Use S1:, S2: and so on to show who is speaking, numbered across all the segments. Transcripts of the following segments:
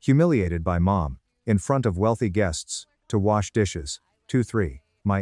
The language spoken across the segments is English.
S1: Humiliated by mom, in front of wealthy guests, to wash dishes. 2-3. My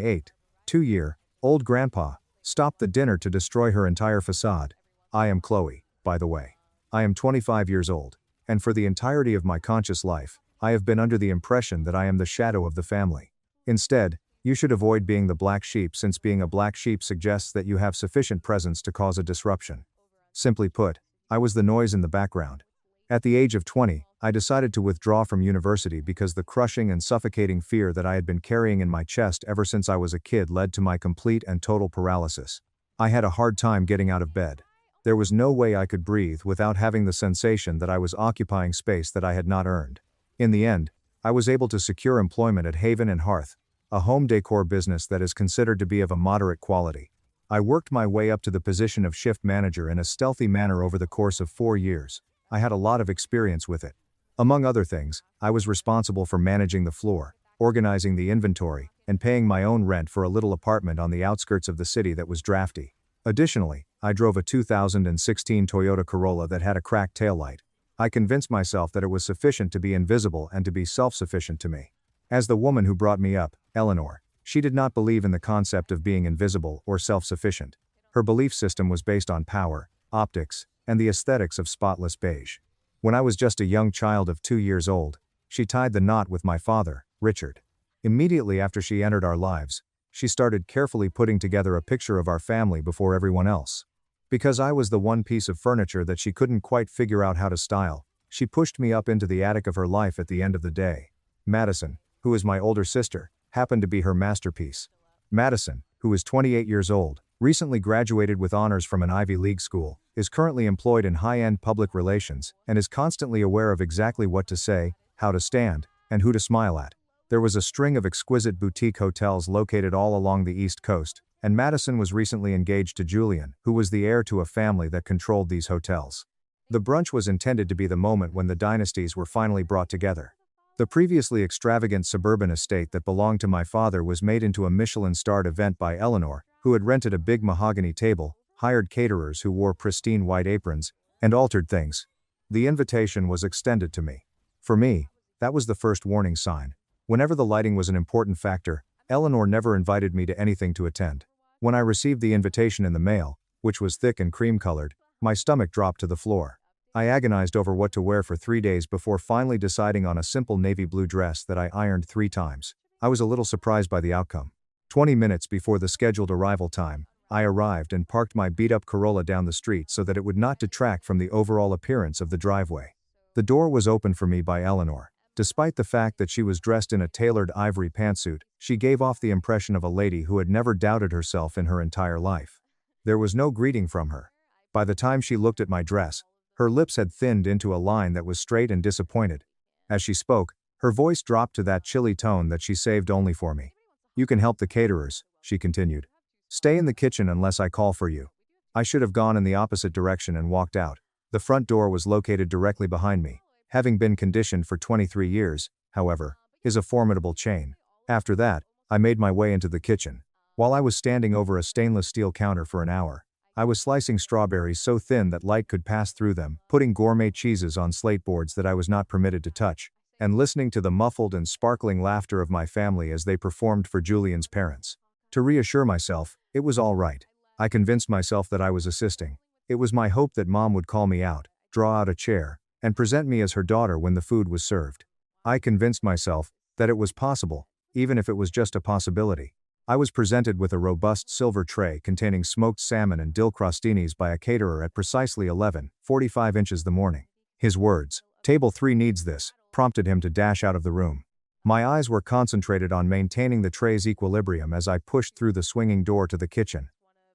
S1: 2-year-old grandpa stopped the dinner to destroy her entire facade. I am Chloe, by the way. I am 25 years old, and for the entirety of my conscious life, I have been under the impression that I am the shadow of the family. Instead, you should avoid being the black sheep, since being a black sheep suggests that you have sufficient presence to cause a disruption. Simply put, I was the noise in the background. At the age of 20, I decided to withdraw from university because the crushing and suffocating fear that I had been carrying in my chest ever since I was a kid led to my complete and total paralysis. I had a hard time getting out of bed. There was no way I could breathe without having the sensation that I was occupying space that I had not earned. In the end, I was able to secure employment at Haven and Hearth, a home decor business that is considered to be of a moderate quality. I worked my way up to the position of shift manager in a stealthy manner over the course of 4 years. I had a lot of experience with it. Among other things, I was responsible for managing the floor, organizing the inventory, and paying my own rent for a little apartment on the outskirts of the city that was drafty. Additionally, I drove a 2016 Toyota Corolla that had a cracked taillight. I convinced myself that it was sufficient to be invisible and to be self-sufficient to me. As the woman who brought me up, Eleanor, she did not believe in the concept of being invisible or self-sufficient. Her belief system was based on power, optics, and the aesthetics of spotless beige. When I was just a young child of 2 years old, she tied the knot with my father, Richard. Immediately after she entered our lives, she started carefully putting together a picture of our family before everyone else. Because I was the one piece of furniture that she couldn't quite figure out how to style, she pushed me up into the attic of her life at the end of the day. Madison, who is my older sister, happened to be her masterpiece. Madison, who is 28 years old, recently graduated with honors from an Ivy League school, is currently employed in high-end public relations, and is constantly aware of exactly what to say, how to stand, and who to smile at. There was a string of exquisite boutique hotels located all along the East Coast, and Madison was recently engaged to Julian, who was the heir to a family that controlled these hotels. The brunch was intended to be the moment when the dynasties were finally brought together. The previously extravagant suburban estate that belonged to my father was made into a Michelin-starred event by Eleanor, who had rented a big mahogany table, hired caterers who wore pristine white aprons, and altered things. The invitation was extended to me. For me, that was the first warning sign. Whenever the lighting was an important factor, Eleanor never invited me to anything to attend. When I received the invitation in the mail, which was thick and cream-colored, my stomach dropped to the floor. I agonized over what to wear for 3 days before finally deciding on a simple navy blue dress that I ironed 3 times. I was a little surprised by the outcome. 20 minutes before the scheduled arrival time, I arrived and parked my beat-up Corolla down the street so that it would not detract from the overall appearance of the driveway. The door was opened for me by Eleanor. Despite the fact that she was dressed in a tailored ivory pantsuit, she gave off the impression of a lady who had never doubted herself in her entire life. There was no greeting from her. By the time she looked at my dress, her lips had thinned into a line that was straight and disappointed. As she spoke, her voice dropped to that chilly tone that she saved only for me. "You can help the caterers," she continued. "Stay in the kitchen unless I call for you." I should have gone in the opposite direction and walked out. The front door was located directly behind me. Having been conditioned for 23 years, however, is a formidable chain. After that, I made my way into the kitchen. While I was standing over a stainless steel counter for an hour, I was slicing strawberries so thin that light could pass through them, putting gourmet cheeses on slate boards that I was not permitted to touch, and listening to the muffled and sparkling laughter of my family as they performed for Julian's parents. To reassure myself, it was all right. I convinced myself that I was assisting. It was my hope that Mom would call me out, draw out a chair, and present me as her daughter when the food was served. I convinced myself that it was possible, even if it was just a possibility. I was presented with a robust silver tray containing smoked salmon and dill crostinis by a caterer at precisely 11:45 inches the morning. His words, "Table 3 needs this," prompted him to dash out of the room. My eyes were concentrated on maintaining the tray's equilibrium as I pushed through the swinging door to the kitchen.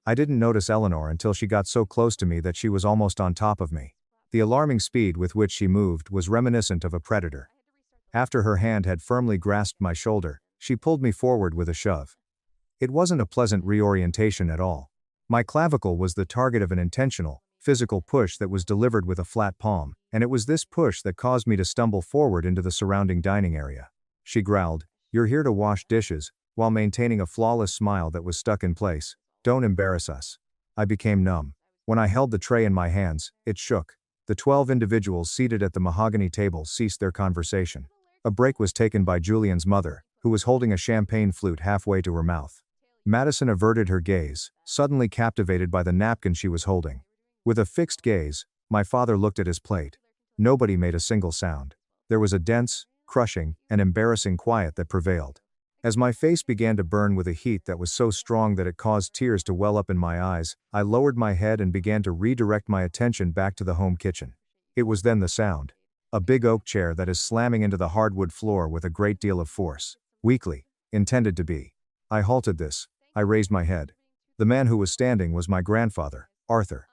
S1: I didn't notice Eleanor until she got so close to me that she was almost on top of me. The alarming speed with which she moved was reminiscent of a predator. After her hand had firmly grasped my shoulder, she pulled me forward with a shove. It wasn't a pleasant reorientation at all. My clavicle was the target of an intentional, physical push that was delivered with a flat palm, and it was this push that caused me to stumble forward into the surrounding dining area. She growled, "You're here to wash dishes," while maintaining a flawless smile that was stuck in place. "Don't embarrass us." I became numb. When I held the tray in my hands, it shook. The 12 individuals seated at the mahogany table ceased their conversation. A break was taken by Julian's mother, who was holding a champagne flute halfway to her mouth. Madison averted her gaze, suddenly captivated by the napkin she was holding. With a fixed gaze, my father looked at his plate. Nobody made a single sound. There was a dense, crushing, and embarrassing quiet that prevailed. As my face began to burn with a heat that was so strong that it caused tears to well up in my eyes, I lowered my head and began to redirect my attention back to the home kitchen. It was then the sound. A big oak chair that is slamming into the hardwood floor with a great deal of force. Weakly. Intended to be. I halted this. I raised my head. The man who was standing was my grandfather, Arthur.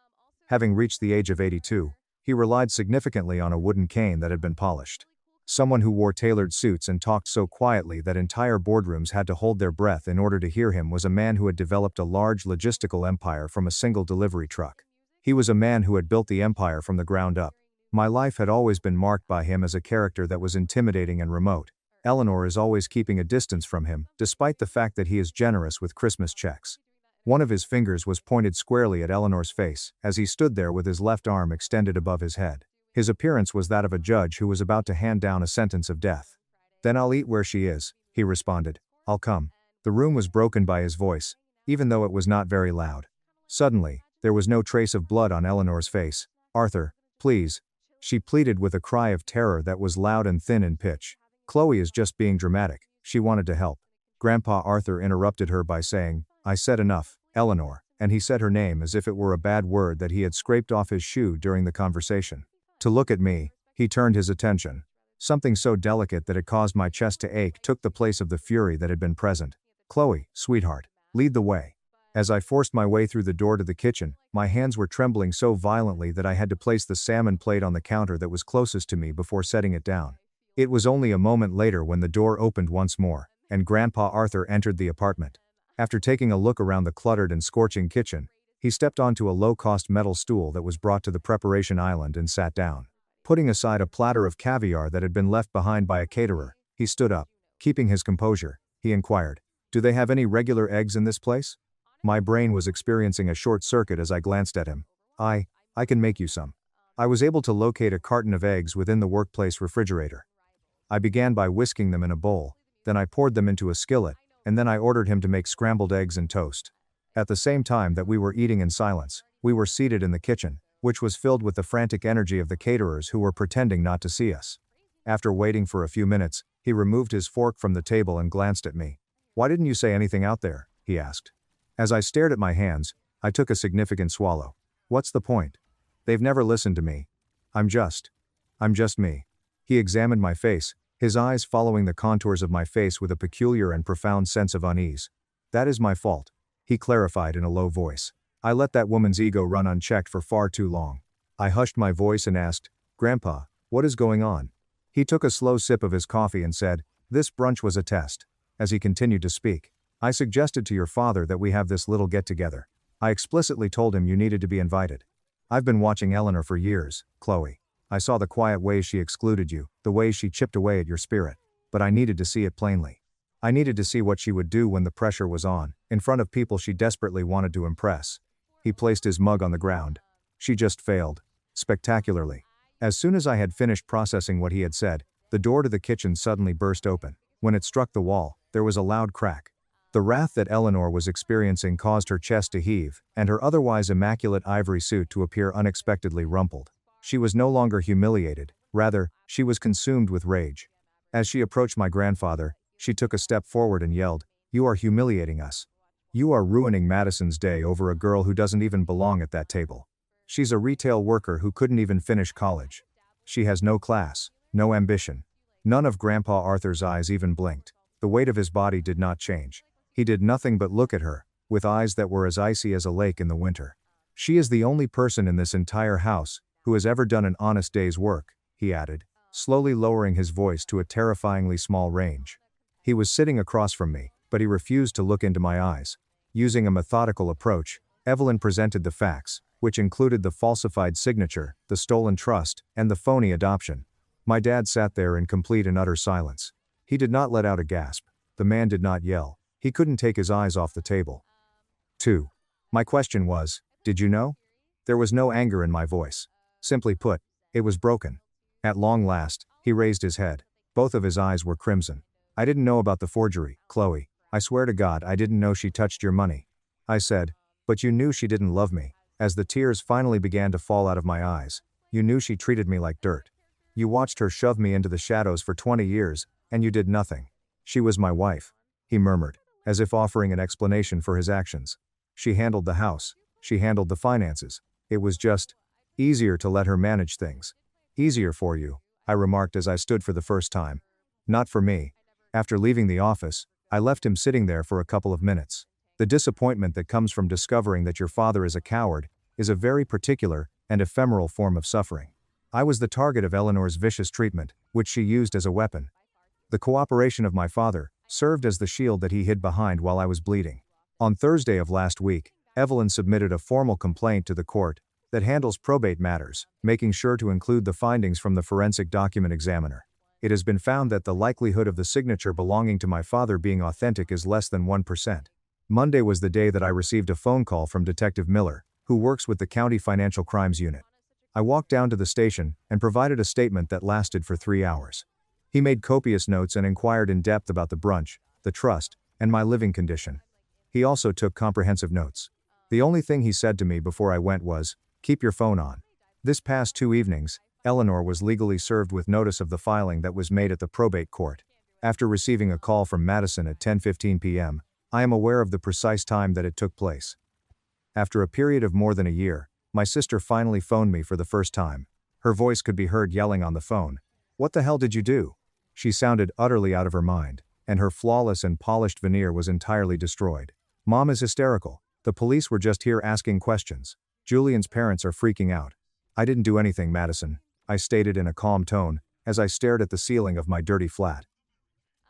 S1: Having reached the age of 82, he relied significantly on a wooden cane that had been polished. Someone who wore tailored suits and talked so quietly that entire boardrooms had to hold their breath in order to hear him was a man who had developed a large logistical empire from a single delivery truck. He was a man who had built the empire from the ground up. My life had always been marked by him as a character that was intimidating and remote. Eleanor is always keeping a distance from him, despite the fact that he is generous with Christmas checks. One of his fingers was pointed squarely at Eleanor's face, as he stood there with his left arm extended above his head. His appearance was that of a judge who was about to hand down a sentence of death. "Then I'll eat where she is," he responded. "I'll come." The room was broken by his voice, even though it was not very loud. Suddenly, there was no trace of blood on Eleanor's face. "Arthur, please," she pleaded with a cry of terror that was loud and thin in pitch. "Chloe is just being dramatic," she wanted to help. Grandpa Arthur interrupted her by saying, "I said enough, Eleanor," and he said her name as if it were a bad word that he had scraped off his shoe during the conversation. To look at me, he turned his attention. Something so delicate that it caused my chest to ache took the place of the fury that had been present. "Chloe, sweetheart, lead the way." As I forced my way through the door to the kitchen, my hands were trembling so violently that I had to place the salmon plate on the counter that was closest to me before setting it down. It was only a moment later when the door opened once more, and Grandpa Arthur entered the apartment. After taking a look around the cluttered and scorching kitchen, he stepped onto a low-cost metal stool that was brought to the preparation island and sat down. Putting aside a platter of caviar that had been left behind by a caterer, he stood up. Keeping his composure, he inquired, "Do they have any regular eggs in this place?" My brain was experiencing a short circuit as I glanced at him. I can make you some." I was able to locate a carton of eggs within the workplace refrigerator. I began by whisking them in a bowl, then I poured them into a skillet, and then I ordered him to make scrambled eggs and toast. At the same time that we were eating in silence, we were seated in the kitchen, which was filled with the frantic energy of the caterers who were pretending not to see us. After waiting for a few minutes, he removed his fork from the table and glanced at me. "Why didn't you say anything out there?" he asked. As I stared at my hands, I took a significant swallow. "What's the point? They've never listened to me. I'm just me." He examined my face, his eyes following the contours of my face with a peculiar and profound sense of unease. "That is my fault," he clarified in a low voice. "I let that woman's ego run unchecked for far too long." I hushed my voice and asked, "Grandpa, what is going on?" He took a slow sip of his coffee and said, "This brunch was a test." As he continued to speak, "I suggested to your father that we have this little get-together. I explicitly told him you needed to be invited. I've been watching Eleanor for years, Chloe. I saw the quiet ways she excluded you, the ways she chipped away at your spirit. But I needed to see it plainly. I needed to see what she would do when the pressure was on, in front of people she desperately wanted to impress." He placed his mug on the ground. "She just failed. Spectacularly." As soon as I had finished processing what he had said, the door to the kitchen suddenly burst open. When it struck the wall, there was a loud crack. The wrath that Eleanor was experiencing caused her chest to heave, and her otherwise immaculate ivory suit to appear unexpectedly rumpled. She was no longer humiliated, rather, she was consumed with rage. As she approached my grandfather, she took a step forward and yelled, "You are humiliating us. You are ruining Madison's day over a girl who doesn't even belong at that table. She's a retail worker who couldn't even finish college. She has no class, no ambition." None of Grandpa Arthur's eyes even blinked. The weight of his body did not change. He did nothing but look at her, with eyes that were as icy as a lake in the winter. "She is the only person in this entire house who has ever done an honest day's work," he added, slowly lowering his voice to a terrifyingly small range. He was sitting across from me, but he refused to look into my eyes. Using a methodical approach, Evelyn presented the facts, which included the falsified signature, the stolen trust, and the phony adoption. My dad sat there in complete and utter silence. He did not let out a gasp. The man did not yell. He couldn't take his eyes off the table. 2. My question was, "Did you know?" There was no anger in my voice. Simply put, it was broken. At long last, he raised his head. Both of his eyes were crimson. I didn't know about the forgery, Chloe. I swear to God I didn't know she touched your money. I said, but you knew she didn't love me. As the tears finally began to fall out of my eyes, you knew she treated me like dirt. You watched her shove me into the shadows for 20 years, and you did nothing. She was my wife, he murmured, as if offering an explanation for his actions. She handled the house. She handled the finances. It was just easier to let her manage things. Easier for you, I remarked as I stood for the first time. Not for me. After leaving the office, I left him sitting there for a couple of minutes. The disappointment that comes from discovering that your father is a coward is a very particular and ephemeral form of suffering. I was the target of Eleanor's vicious treatment, which she used as a weapon. The cooperation of my father served as the shield that he hid behind while I was bleeding. On Thursday of last week, Evelyn submitted a formal complaint to the court that handles probate matters, making sure to include the findings from the forensic document examiner. It has been found that the likelihood of the signature belonging to my father being authentic is less than 1%. Monday was the day that I received a phone call from Detective Miller, who works with the County Financial Crimes Unit. I walked down to the station and provided a statement that lasted for 3 hours. He made copious notes and inquired in depth about the brunch, the trust, and my living condition. He also took comprehensive notes. The only thing he said to me before I went was, "Keep your phone on." This past 2 evenings, Eleanor was legally served with notice of the filing that was made at the probate court. After receiving a call from Madison at 10:15 p.m., I am aware of the precise time that it took place. After a period of more than a year, my sister finally phoned me for the first time. Her voice could be heard yelling on the phone. "What the hell did you do?" She sounded utterly out of her mind, and her flawless and polished veneer was entirely destroyed. "Mom is hysterical. The police were just here asking questions. Julian's parents are freaking out." "I didn't do anything, Madison," I stated in a calm tone, as I stared at the ceiling of my dirty flat.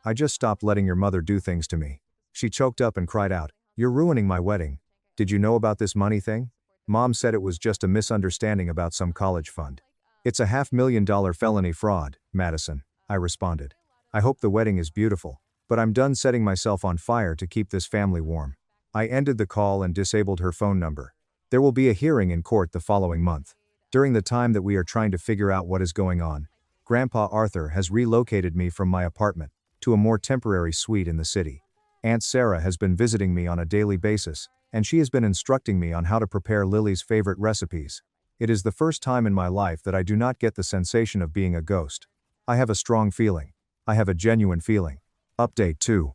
S1: "I just stopped letting your mother do things to me." She choked up and cried out, "You're ruining my wedding. Did you know about this money thing?" Mom said it was just a misunderstanding about some college fund. "It's a $500,000 felony fraud, Madison," I responded. "I hope the wedding is beautiful, but I'm done setting myself on fire to keep this family warm." I ended the call and disabled her phone number. There will be a hearing in court the following month. During the time that we are trying to figure out what is going on, Grandpa Arthur has relocated me from my apartment to a more temporary suite in the city. Aunt Sarah has been visiting me on a daily basis, and she has been instructing me on how to prepare Lily's favorite recipes. It is the first time in my life that I do not get the sensation of being a ghost. I have a strong feeling. I have a genuine feeling. Update 2.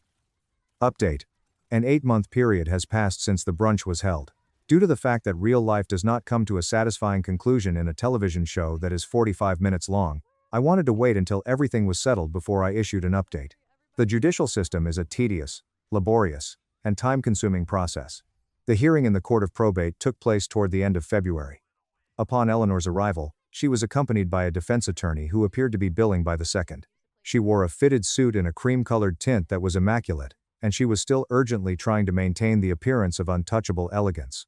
S1: Update. An 8-month period has passed since the brunch was held. Due to the fact that real life does not come to a satisfying conclusion in a television show that is 45 minutes long, I wanted to wait until everything was settled before I issued an update. The judicial system is a tedious, laborious, and time-consuming process. The hearing in the Court of Probate took place toward the end of February. Upon Eleanor's arrival, she was accompanied by a defense attorney who appeared to be billing by the second. She wore a fitted suit in a cream-colored tint that was immaculate, and she was still urgently trying to maintain the appearance of untouchable elegance.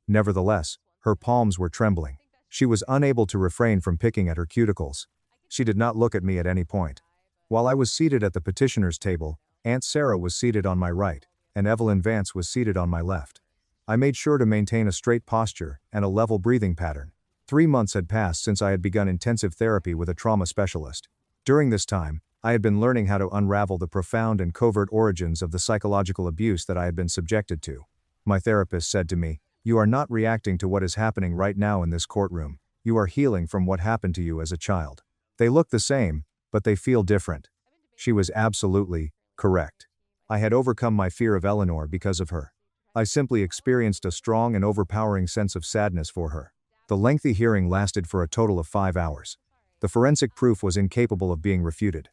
S1: Nevertheless, her palms were trembling. She was unable to refrain from picking at her cuticles. She did not look at me at any point. While I was seated at the petitioner's table, Aunt Sarah was seated on my right, and Evelyn Vance was seated on my left. I made sure to maintain a straight posture and a level breathing pattern. 3 months had passed since I had begun intensive therapy with a trauma specialist. During this time, I had been learning how to unravel the profound and covert origins of the psychological abuse that I had been subjected to. My therapist said to me, "You are not reacting to what is happening right now in this courtroom. You are healing from what happened to you as a child. They look the same, but they feel different." She was absolutely correct. I had overcome my fear of Eleanor because of her. I simply experienced a strong and overpowering sense of sadness for her. The lengthy hearing lasted for a total of 5 hours. The forensic proof was incapable of being refuted.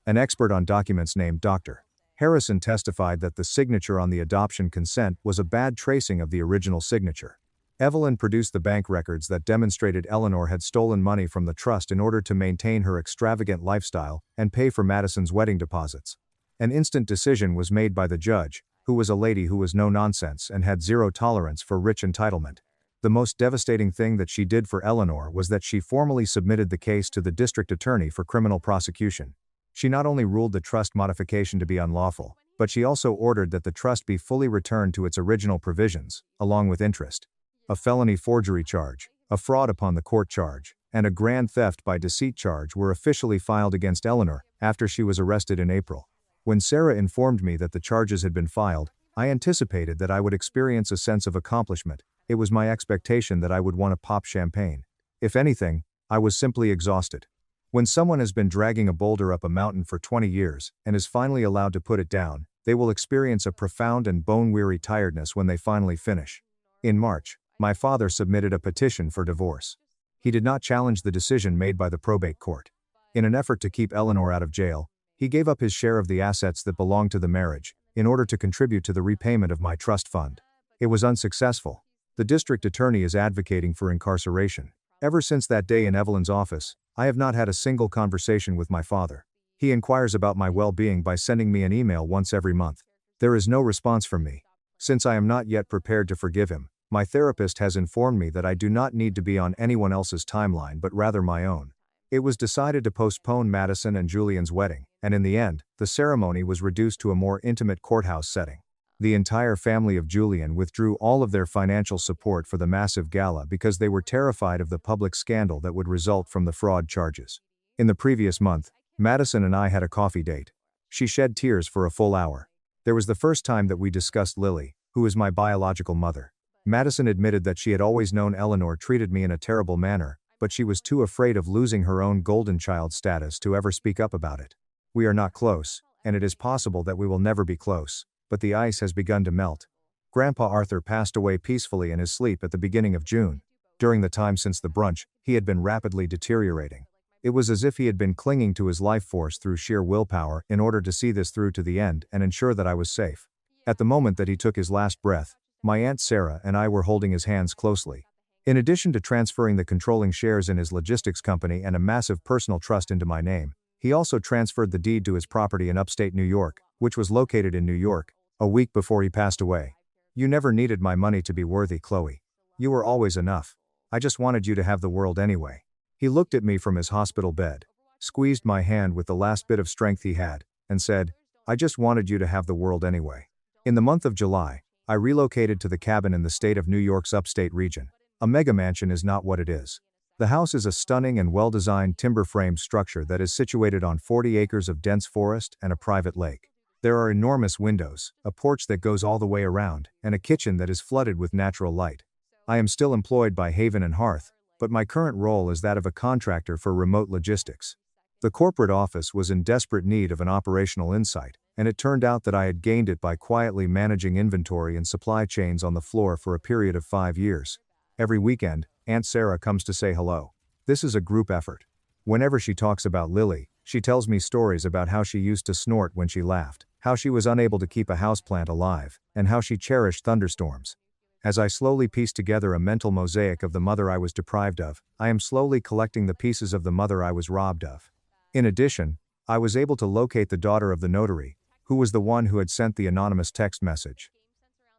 S1: An expert on documents named Dr. Harrison testified that the signature on the adoption consent was a bad tracing of the original signature. Evelyn produced the bank records that demonstrated Eleanor had stolen money from the trust in order to maintain her extravagant lifestyle and pay for Madison's wedding deposits. An instant decision was made by the judge, who was a lady who was no nonsense and had zero tolerance for rich entitlement. The most devastating thing that she did for Eleanor was that she formally submitted the case to the district attorney for criminal prosecution. She not only ruled the trust modification to be unlawful, but she also ordered that the trust be fully returned to its original provisions, along with interest. A felony forgery charge, A fraud upon the court charge, and a grand theft by deceit charge were officially filed against Eleanor after she was arrested in April. When Sarah informed me that the charges had been filed, I anticipated that I would experience a sense of accomplishment. It was my expectation that I would want to pop champagne. If anything, I was simply exhausted. When someone has been dragging a boulder up a mountain for 20 years and is finally allowed to put it down, they will experience a profound and bone-weary tiredness when they finally finish. In March, my father submitted a petition for divorce. He did not challenge the decision made by the probate court. In an effort to keep Eleanor out of jail, he gave up his share of the assets that belonged to the marriage, in order to contribute to the repayment of my trust fund. It was unsuccessful. The district attorney is advocating for incarceration. Ever since that day in Evelyn's office, I have not had a single conversation with my father. He inquires about my well-being by sending me an email once every month. There is no response from me. Since I am not yet prepared to forgive him, my therapist has informed me that I do not need to be on anyone else's timeline but rather my own. It was decided to postpone Madison and Julian's wedding, and in the end, the ceremony was reduced to a more intimate courthouse setting. The entire family of Julian withdrew all of their financial support for the massive gala because they were terrified of the public scandal that would result from the fraud charges. In the previous month, Madison and I had a coffee date. She shed tears for a full hour. There was the first time that we discussed Lily, who is my biological mother. Madison admitted that she had always known Eleanor treated me in a terrible manner, but she was too afraid of losing her own golden child status to ever speak up about it. We are not close, and it is possible that we will never be close, but the ice has begun to melt. Grandpa Arthur passed away peacefully in his sleep at the beginning of June. During the time since the brunch, he had been rapidly deteriorating. It was as if he had been clinging to his life force through sheer willpower in order to see this through to the end and ensure that I was safe. At the moment that he took his last breath, my Aunt Sarah and I were holding his hands closely. In addition to transferring the controlling shares in his logistics company and a massive personal trust into my name, he also transferred the deed to his property in upstate New York, which was located in New York, a week before he passed away. You never needed my money to be worthy, Chloe. You were always enough. I just wanted you to have the world anyway. He looked at me from his hospital bed, squeezed my hand with the last bit of strength he had, and said, I just wanted you to have the world anyway. In the month of July, I relocated to the cabin in the state of New York's upstate region. A mega mansion is not what it is. The house is a stunning and well-designed timber-framed structure that is situated on 40 acres of dense forest and a private lake. There are enormous windows, a porch that goes all the way around, and a kitchen that is flooded with natural light. I am still employed by Haven and Hearth, but my current role is that of a contractor for remote logistics. The corporate office was in desperate need of an operational insight, and it turned out that I had gained it by quietly managing inventory and supply chains on the floor for a period of 5 years. Every weekend, Aunt Sarah comes to say hello. This is a group effort. Whenever she talks about Lily, she tells me stories about how she used to snort when she laughed, how she was unable to keep a houseplant alive, and how she cherished thunderstorms. As I slowly piece together a mental mosaic of the mother I was deprived of, I am slowly collecting the pieces of the mother I was robbed of. In addition, I was able to locate the daughter of the notary, who was the one who had sent the anonymous text message.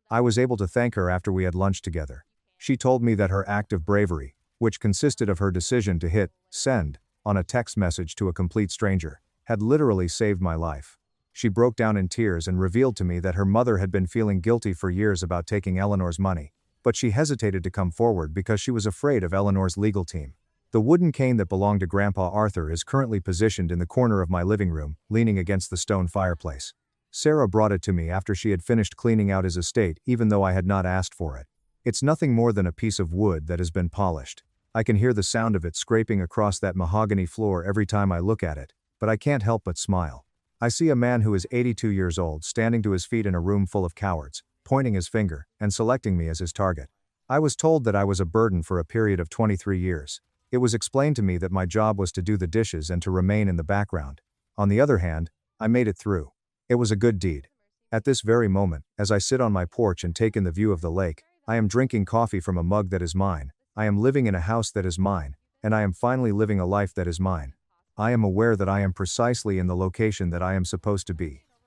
S1: I was able to thank her after we had lunch together. She told me that her act of bravery, which consisted of her decision to hit send on a text message to a complete stranger, had literally saved my life. She broke down in tears and revealed to me that her mother had been feeling guilty for years about taking Eleanor's money, but she hesitated to come forward because she was afraid of Eleanor's legal team. The wooden cane that belonged to Grandpa Arthur is currently positioned in the corner of my living room, leaning against the stone fireplace. Sarah brought it to me after she had finished cleaning out his estate, even though I had not asked for it. It's nothing more than a piece of wood that has been polished. I can hear the sound of it scraping across that mahogany floor every time I look at it, but I can't help but smile. I see a man who is 82 years old standing to his feet in a room full of cowards, pointing his finger, and selecting me as his target. I was told that I was a burden for a period of 23 years. It was explained to me that my job was to do the dishes and to remain in the background. On the other hand, I made it through. It was a good deed. At this very moment, as I sit on my porch and take in the view of the lake, I am drinking coffee from a mug that is mine, I am living in a house that is mine, and I am finally living a life that is mine. I am aware that I am precisely in the location that I am supposed to be.